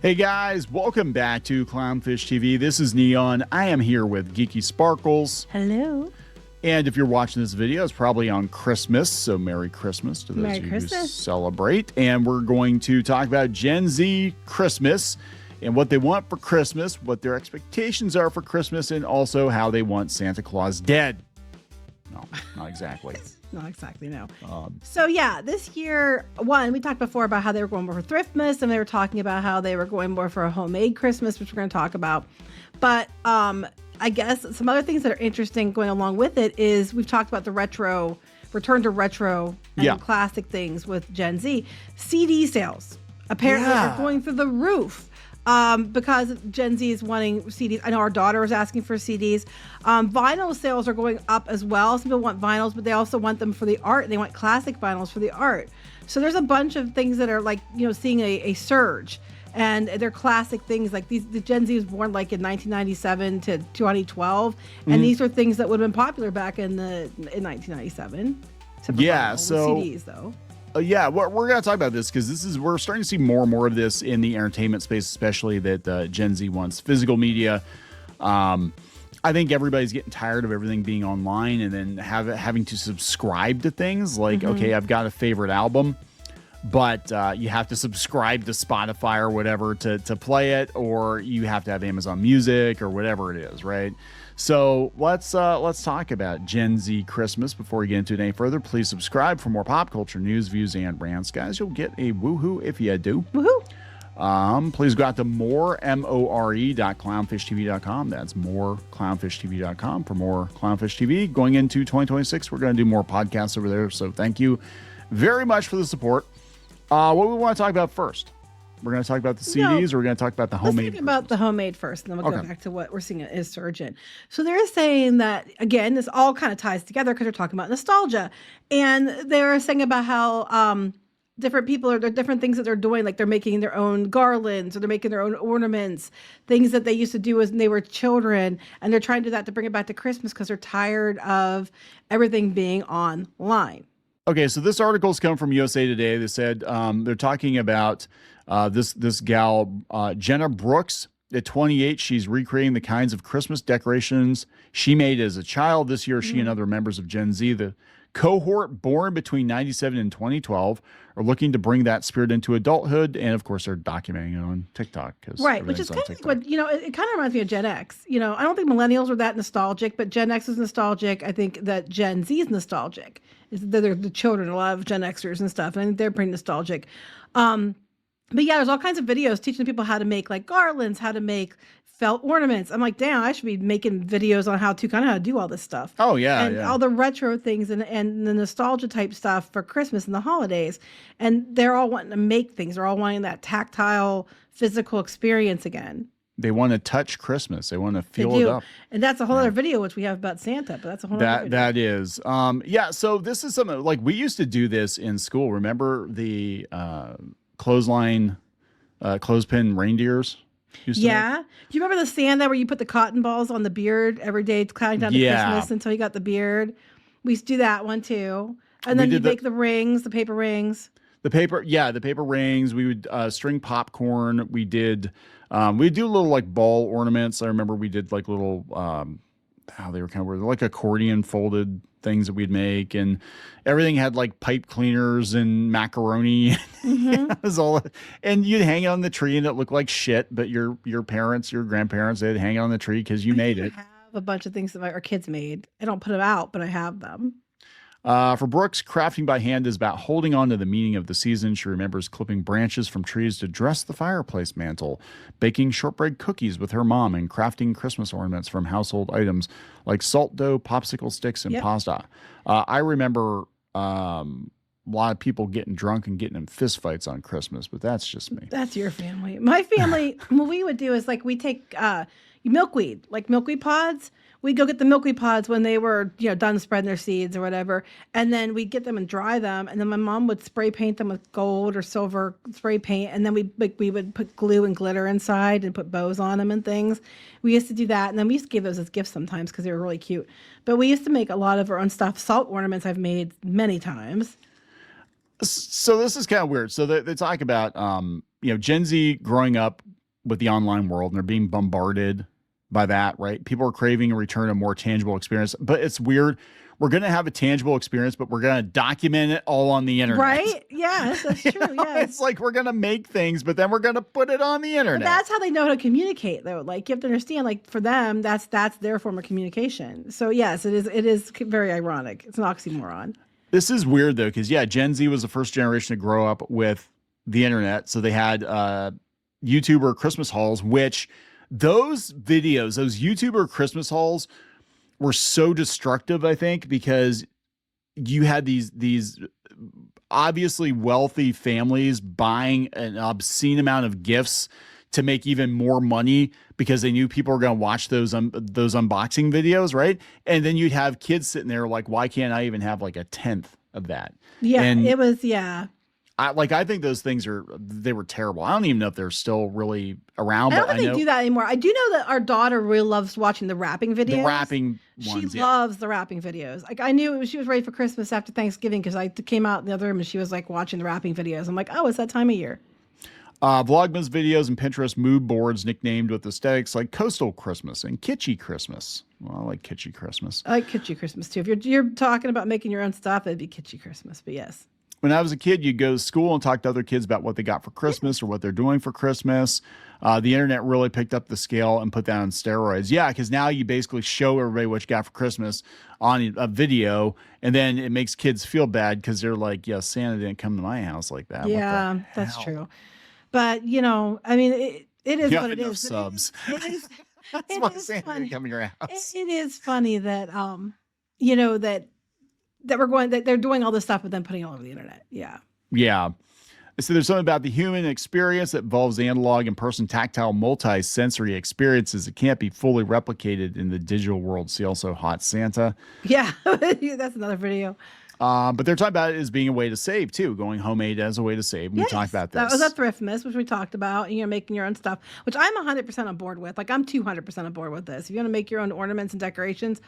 Hey guys, welcome back to Clownfish TV. This is Kneon. I am here with Geeky Sparkles. Hello. And if you're watching this video, it's probably on Christmas, so Merry Christmas to those of you who celebrate. And we're going to talk about Gen Z Christmas and what they want for Christmas, what their expectations are for Christmas, and also how they want Santa Claus dead. No, not exactly. Not exactly, no. So yeah, this year, we talked before about how they were going more for Thriftmas, and they were talking about how they were going more for a homemade Christmas, which we're going to talk about. But I guess some other things that are interesting going along with it is we've talked about the return to retro and classic things with Gen Z. CD sales apparently are going through the roof. Because Gen Z is wanting CDs. I know our daughter is asking for CDs. Vinyl sales are going up as well. Some people want vinyls, but they also want them for the art. They want classic vinyls for the art. So there's a bunch of things that are seeing a surge. And they're classic things like these. The Gen Z was born like in 1997 to 2012. And these are things that would have been popular back in 1997. Yeah, so CDs though. We're going to talk about this because we're starting to see more and more of this in the entertainment space, especially that Gen Z wants physical media. I think everybody's getting tired of everything being online and then having to subscribe to things like, okay, I've got a favorite album, but you have to subscribe to Spotify or whatever to play it, or you have to have Amazon Music or whatever it is, right? So let's talk about Gen Z Christmas. Before we get into it any further, please subscribe for more pop culture news, views, and rants. Guys, you'll get a woohoo if you do. Woohoo! Please go out to more.clownshishtv.com. That's moreclownshishtv.com for more Clownfish TV. Going into 2026, we're going to do more podcasts over there. So thank you very much for the support. What do we want to talk about first? We're going to talk about the CDs, or we're going to talk about the homemade? Let's talk about the homemade first, and then we'll go back to what we're seeing is surging. So they're saying that, again, this all kind of ties together because they're talking about nostalgia. And they're saying about how different people there are different things that they're doing, like they're making their own garlands, or they're making their own ornaments, things that they used to do when they were children. And they're trying to do that to bring it back to Christmas because they're tired of everything being online. Okay, so this article's come from USA Today. They said they're talking about this gal, Jenna Brooks, at 28. She's recreating the kinds of Christmas decorations she made as a child. This year, she and other members of Gen Z, the cohort born between 97 and 2012, are looking to bring that spirit into adulthood. And of course, they're documenting it on TikTok. Right, which is kind of like what, it kind of reminds me of Gen X. I don't think millennials are that nostalgic, but Gen X is nostalgic. I think that Gen Z is nostalgic. They're the children, a lot of Gen Xers and stuff. And I think they're pretty nostalgic. But yeah, there's all kinds of videos teaching people how to make like garlands, how to make felt ornaments. I'm like, damn, I should be making videos on how to do all this stuff. Oh yeah, and all the retro things and the nostalgia type stuff for Christmas and the holidays. And they're all wanting to make things. They're all wanting that tactile, physical experience again. They want to touch Christmas. They want to feel it up. And that's a whole other video, which we have about Santa, but that's a whole other video. That is. So this is something like we used to do this in school. Remember the clothespin reindeers? Do you remember the Santa where you put the cotton balls on the beard every day, counting down to Christmas until you got the beard? We used to do that one too. And then you make the rings, the paper rings. The paper rings. We would string popcorn. We do little like ball ornaments. I remember we did like little they were kind of weird, like accordion folded things that we'd make, and everything had like pipe cleaners and macaroni. It was all, and you'd hang it on the tree and it looked like shit, but your parents, your grandparents, they'd hang it on the tree because you made it. I have a bunch of things that our kids made. I don't put them out, but I have them. For Brooks, crafting by hand is about holding on to the meaning of the season. She remembers clipping branches from trees to dress the fireplace mantle, baking shortbread cookies with her mom, and crafting Christmas ornaments from household items like salt dough, popsicle sticks, and pasta. I remember a lot of people getting drunk and getting in fistfights on Christmas, but that's just me. That's your family. My family, what we would do is like we take milkweed pods. We'd go get the milkweed pods when they were, done spreading their seeds or whatever. And then we'd get them and dry them. And then my mom would spray paint them with gold or silver spray paint. And then we would put glue and glitter inside and put bows on them and things. We used to do that. And then we used to give those as gifts sometimes because they were really cute. But we used to make a lot of our own stuff. Salt ornaments I've made many times. So this is kind of weird. So they talk about, Gen Z growing up with the online world and they're being bombarded by that, right? People are craving a return to a more tangible experience, but it's weird. We're going to have a tangible experience, but we're going to document it all on the internet. Right? Yes, that's true. Yes. It's like we're going to make things, but then we're going to put it on the internet. But that's how they know how to communicate, though. Like, you have to understand, like, for them, that's their form of communication. So yes, it is very ironic. It's an oxymoron. This is weird though, because Gen Z was the first generation to grow up with the internet. So they had YouTuber Christmas hauls, which those videos, those YouTuber Christmas hauls were so destructive, I think, because you had these obviously wealthy families buying an obscene amount of gifts to make even more money because they knew people were going to watch those unboxing videos, right? And then you'd have kids sitting there like, why can't I even have like a tenth of that? Yeah, and it was, yeah. I think those things they were terrible. I don't even know if they're still really around. I don't think they do that anymore. I do know that our daughter really loves watching the wrapping videos. The wrapping ones, She loves the wrapping videos. Like, I knew she was ready for Christmas after Thanksgiving because I came out in the other room and she was like watching the wrapping videos. I'm like, oh, it's that time of year. Vlogmas videos and Pinterest mood boards nicknamed with aesthetics like coastal Christmas and kitschy Christmas. Well, I like kitschy Christmas. I like kitschy Christmas too. If you're talking about making your own stuff, it'd be kitschy Christmas, but yes. When I was a kid, you'd go to school and talk to other kids about what they got for Christmas or what they're doing for Christmas. The internet really picked up the scale and put that on steroids. Yeah, because now you basically show everybody what you got for Christmas on a video, and then it makes kids feel bad because they're like, yeah, Santa didn't come to my house like that. Yeah, that's true. But, I mean, it is what it is. Subs. It is. That's why Santa didn't come to your house. It is funny that, that they're doing all this stuff, but then putting it all over the internet. Yeah. Yeah. So there's something about the human experience that involves analog and person tactile multi-sensory experiences that can't be fully replicated in the digital world. See also Hot Santa. Yeah, that's another video. But they're talking about it as being a way to save too, going homemade as a way to save. We talked about this. That was a Thriftmas, which we talked about, making your own stuff, which I'm 100% on board with. Like, I'm 200% on board with this. If you want to make your own ornaments and decorations,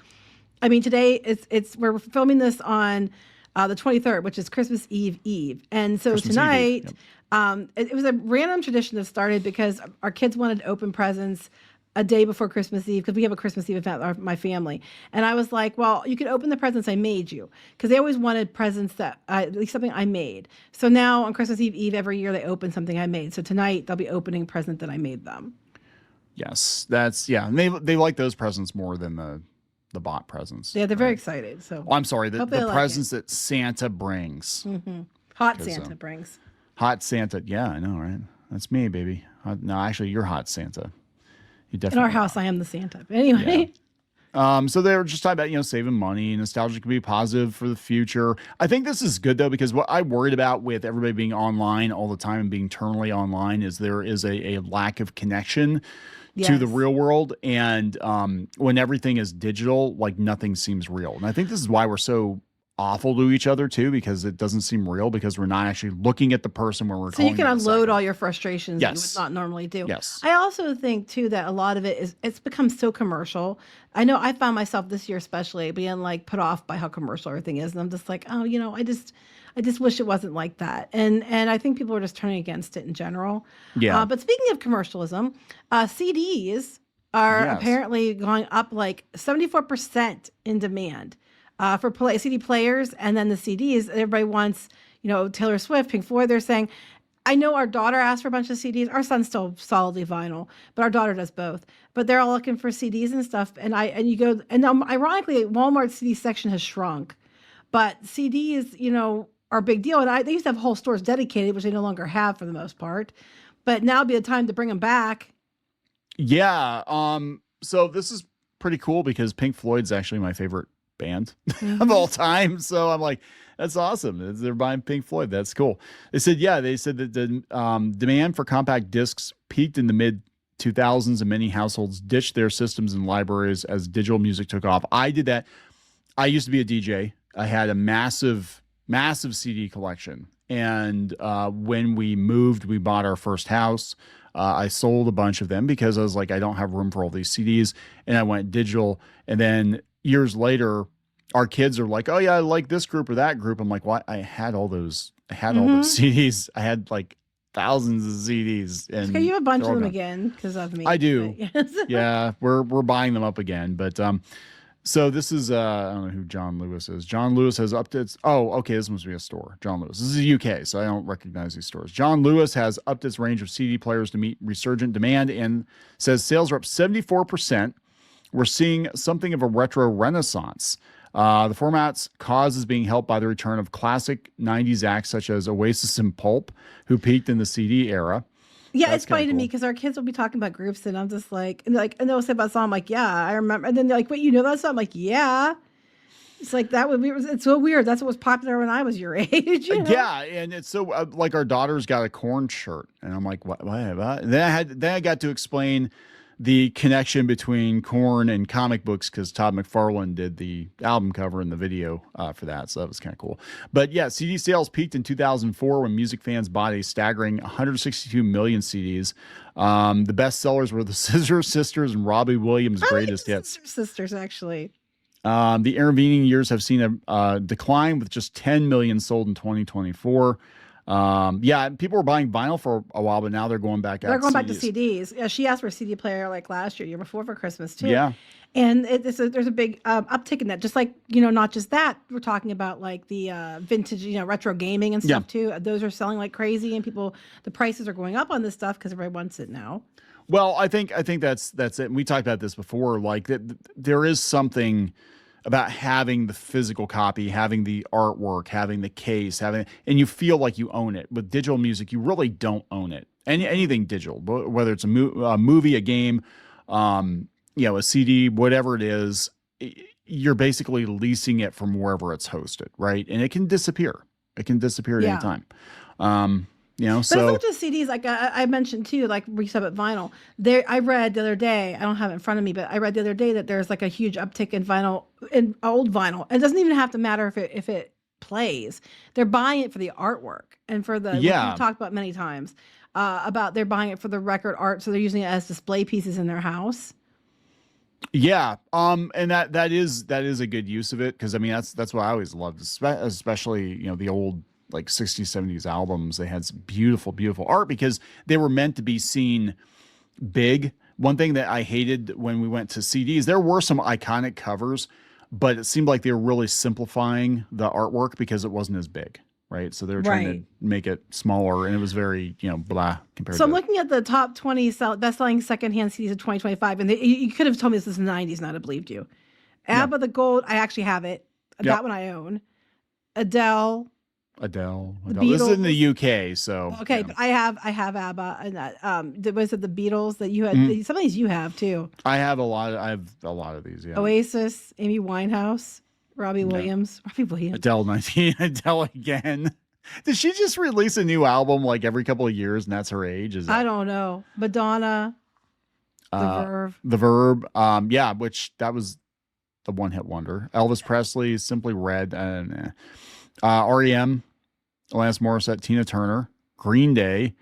I mean, today we're filming this on the 23rd, which is Christmas Eve. And so Christmas tonight, Eve, yep. It was a random tradition that started because our kids wanted to open presents a day before Christmas Eve because we have a Christmas Eve event with my family. And I was like, well, you could open the presents I made you, because they always wanted presents that at least something I made. So now on Christmas Eve every year, they open something I made. So tonight they'll be opening a present that I made them. Yes, and they like those presents more than the bought presents. Yeah, they're very excited. So I'm sorry, the presents that Santa brings. Mm-hmm. Hot Santa brings. Hot Santa, yeah, I know, right? That's me, baby. No, actually, you're Hot Santa. You definitely. In our house, I am the Santa. But anyway. Yeah. So they were just talking about, saving money. Nostalgia can be positive for the future. I think this is good, though, because what I worried about with everybody being online all the time and being eternally online is there is a lack of connection to the real world. And when everything is digital, like nothing seems real. And I think this is why we're so awful to each other too, because it doesn't seem real, because we're not actually looking at the person when we're so you can unload all your frustrations that you would not normally do. Yes. I also think too that a lot of it's become so commercial. I know I found myself this year especially being like put off by how commercial everything is, and I'm just like, oh, I just wish it wasn't like that. And I think people are just turning against it in general. Yeah. But speaking of commercialism, CDs are apparently going up like 74% in demand for CD players. And then the CDs, everybody wants, Taylor Swift, Pink Floyd. They're saying, I know our daughter asked for a bunch of CDs. Our son's still solidly vinyl, but our daughter does both. But they're all looking for CDs and stuff. And ironically, Walmart's CD section has shrunk. But CDs, are a big deal. And they used to have whole stores dedicated, which they no longer have for the most part. But now would be the time to bring them back. Yeah. So this is pretty cool because Pink Floyd's actually my favorite band of all time. So I'm like, that's awesome. They're buying Pink Floyd. That's cool. They said that the demand for compact discs peaked in the mid 2000s and many households ditched their systems and libraries as digital music took off. I did that. I used to be a DJ. I had a massive CD collection. And when we moved, we bought our first house. I sold a bunch of them because I was like, I don't have room for all these CDs. And I went digital. And then years later, our kids are like, oh yeah, I like this group or that group. I'm like, what? I had all those I had all those CDs. I had like thousands of CDs. And okay, you have a bunch of them again because of me. I do. Yes. Yeah, we're buying them up again. But so this is I don't know who John Lewis is. John Lewis has upped its. Oh, okay, this must be a store. John Lewis. This is UK, so I don't recognize these stores. John Lewis has upped its range of CD players to meet resurgent demand and says sales are up 74%. We're seeing something of a retro renaissance. The format's cause is being helped by the return of classic 90s acts such as Oasis and Pulp, who peaked in the CD era. Yeah, that's it's funny to me because our kids will be talking about groups, and I'm just like, and they'll say about a song, I'm like, yeah, I remember. And then they're like, wait, you know that song? I'm like, yeah. It's like that would be. It's so weird. That's what was popular when I was your age. You know? Yeah, and it's so like our daughter's got a Korn shirt, and I'm like, what? And then I got to explain the connection between Korn and comic books because Todd McFarlane did the album cover and the video for that. So that was kind of cool. But yeah, CD sales peaked in 2004 when music fans bought a staggering 162 million CDs. The best sellers were the Scissor Sisters and Robbie Williams' greatest hits. Sisters, actually. The intervening years have seen a decline with just 10 million sold in 2024. Yeah, people were buying vinyl for a while, but now they're going back out. They're going back to CDs. Yeah, she asked for a CD player like last year before for Christmas too. Yeah, and there's a big uptick in that. Just like not just that, we're talking about like the vintage, retro gaming and stuff too. Those are selling like crazy, and the prices are going up on this stuff because everybody wants it now. Well, I think that's it. And we talked about this before. Like there is something about having the physical copy, having the artwork, having the case, and you feel like you own it. With digital music, you really don't own it. Anything digital, whether it's a movie, a game, a CD, whatever it is, you're basically leasing it from wherever it's hosted, right? And it can disappear. It can disappear at any time. But it's not just CDs. Like I mentioned too, like we said about vinyl. I read the other day. I don't have it in front of me, but I read the other day that there's like a huge uptick in vinyl, in old vinyl. It doesn't even have to matter if it plays. They're buying it for the artwork and for the. We've talked about many times about they're buying it for the record art, so they're using it as display pieces in their house. Yeah, and that is a good use of it because I mean that's what I always loved, especially the old like 60s, 70s albums. They had some beautiful, beautiful art because they were meant to be seen big. One thing that I hated when we went to CDs, there were some iconic covers, but it seemed like they were really simplifying the artwork because it wasn't as big, right? So they were trying to make it smaller, and it was very, blah compared to. So I'm looking at the top 20 best-selling secondhand CDs of 2025, and you could have told me this was the 90s, and I'd have believed you. ABBA, The Gold, I actually have it. That one I own. Adele. This is in the UK, so okay. But I have ABBA, and that was it. The Beatles that you had. Some of these you have too. I have a lot of these. Yeah. Oasis, Amy Winehouse, Robbie Williams. Adele again. Did she just release a new album like every couple of years, and that's her age? I don't know. Madonna, The Verb. Which that was the one-hit wonder. Elvis Presley, Simply Red, and. REM, Alanis Morissette, Tina Turner, Green Day,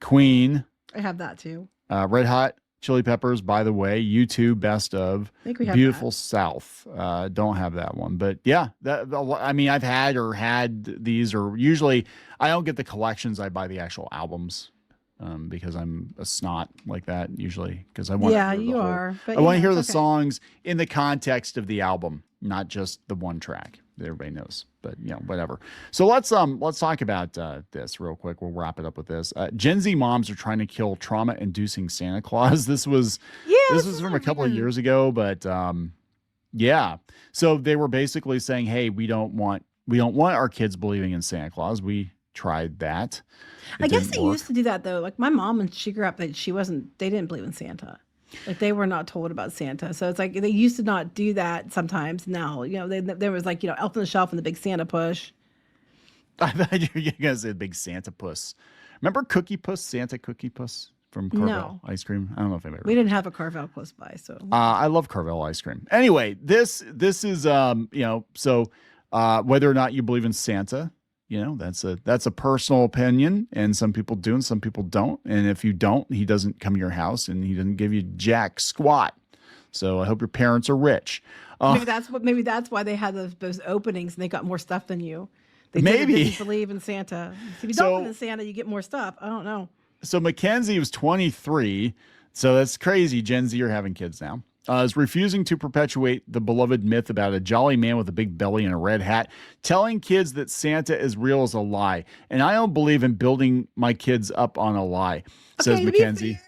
Queen. I have that too. Red Hot Chili Peppers, By the Way, U2, Best of, I think we have Beautiful that. South. Don't have that one, but yeah, I've had these, or usually I don't get the collections. I buy the actual albums. Because I'm a snot like that usually because I want but I want to hear the songs in the context of the album, not just the one track that everybody knows. But whatever. So let's talk about this real quick. We'll wrap it up with this. Gen Z moms are trying to kill trauma-inducing Santa Claus. This was from a couple of years ago, but so they were basically saying, hey, we don't want our kids believing in Santa Claus. We tried that. I guess they used to do that though. Like my mom, when she grew up, they didn't believe in Santa. Like they were not told about Santa. So it's like they used to not do that sometimes. Now, there was like, Elf on the Shelf and the Big Santa Push. I thought you were going to say Big Santa Puss. Remember Cookie Puss, Santa Cookie Puss from Carvel ice cream? I don't know if I've ever. We didn't have a Carvel close by, so. I love Carvel ice cream. Anyway, this is so whether or not you believe in Santa, that's a personal opinion, and some people do and some people don't. And if you don't, he doesn't come to your house and he doesn't give you jack squat. So I hope your parents are rich. Maybe that's why they had those openings and they got more stuff than you. They Maybe. didn't believe in Santa. If you don't believe in Santa, you get more stuff. I don't know. So Mackenzie was 23. So that's crazy. Gen Z are having kids now. Is refusing to perpetuate the beloved myth about a jolly man with a big belly and a red hat, telling kids that Santa is real is a lie. And I don't believe in building my kids up on a lie, says Mackenzie.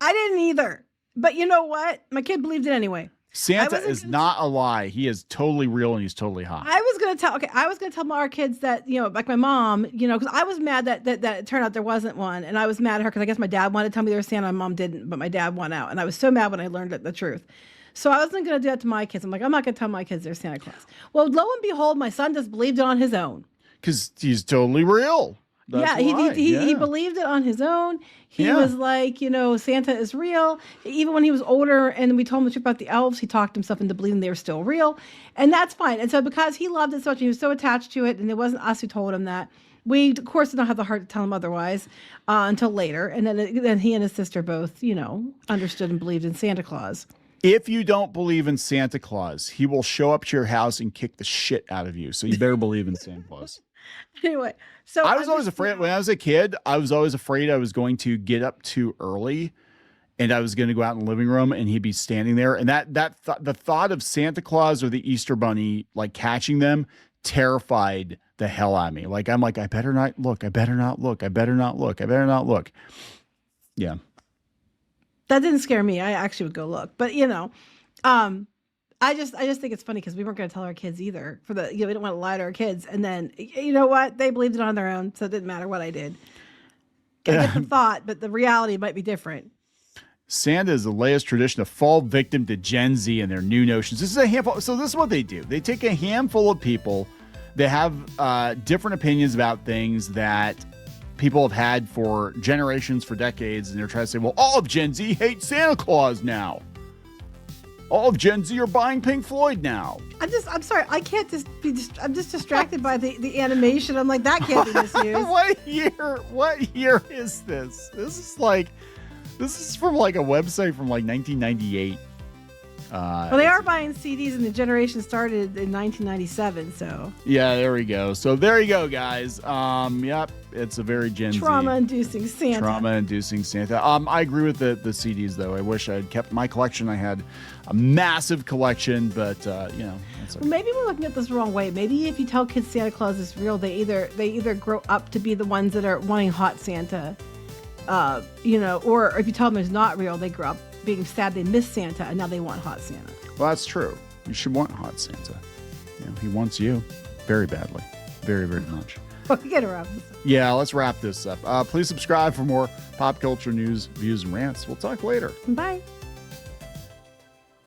I didn't either. But you know what? My kid believed it anyway. Santa is not a lie. He is totally real and he's totally hot. I was going to tell our kids that, like my mom, because I was mad that it turned out there wasn't one. And I was mad at her because I guess my dad wanted to tell me there was Santa. My mom didn't, but my dad won out. And I was so mad when I learned the truth. So I wasn't going to do that to my kids. I'm like, I'm not going to tell my kids there's Santa Claus. Well, lo and behold, my son just believed it on his own. Because he's totally real. That's he believed it on his own. He was like, Santa is real. Even when he was older and we told him the truth about the elves, he talked himself into believing they were still real. And that's fine. And so because he loved it so much, and he was so attached to it, and it wasn't us who told him that, we, of course, did not have the heart to tell him otherwise until later. And then he and his sister both, understood and believed in Santa Claus. If you don't believe in Santa Claus, he will show up to your house and kick the shit out of you. So you better believe in Santa Claus. Anyway, so I was always afraid when I was a kid. I was always afraid I was going to get up too early, and I was going to go out in the living room, and he'd be standing there. And the thought of Santa Claus or the Easter Bunny like catching them terrified the hell out of me. Like I'm like, I better not look. I better not look. I better not look. I better not look. Yeah, that didn't scare me. I actually would go look, but I just think it's funny because we weren't going to tell our kids either. We didn't want to lie to our kids. And then, you know what? They believed it on their own, so it didn't matter what I did. I get the thought, but the reality might be different. Santa is the latest tradition to fall victim to Gen Z and their new notions. This is a handful. So this is what they do. They take a handful of people that have different opinions about things that people have had for generations, for decades, and they're trying to say, well, all of Gen Z hate Santa Claus now. All of Gen Z are buying Pink Floyd now. I'm sorry. I can't I'm just distracted by the animation. I'm like, that can't be misused. What year is this? This is from like a website from like 1998. Well, they are buying CDs, and the generation started in 1997. So yeah, there we go. So there you go, guys. Yep, it's a very Gen Z. Trauma-inducing Santa. I agree with the CDs though. I wish I had kept my collection. I had a massive collection, but that's okay. Well, maybe we're looking at this the wrong way. Maybe if you tell kids Santa Claus is real, they either grow up to be the ones that are wanting hot Santa, or if you tell them it's not real, they grow up being sad they miss Santa and now they want hot Santa. Well, that's true. You should want hot Santa. He wants you very badly, very, very much. Well, we gotta wrap this up. Yeah, let's wrap this up. Please subscribe for more pop culture news, views, and rants. We'll talk later. Bye.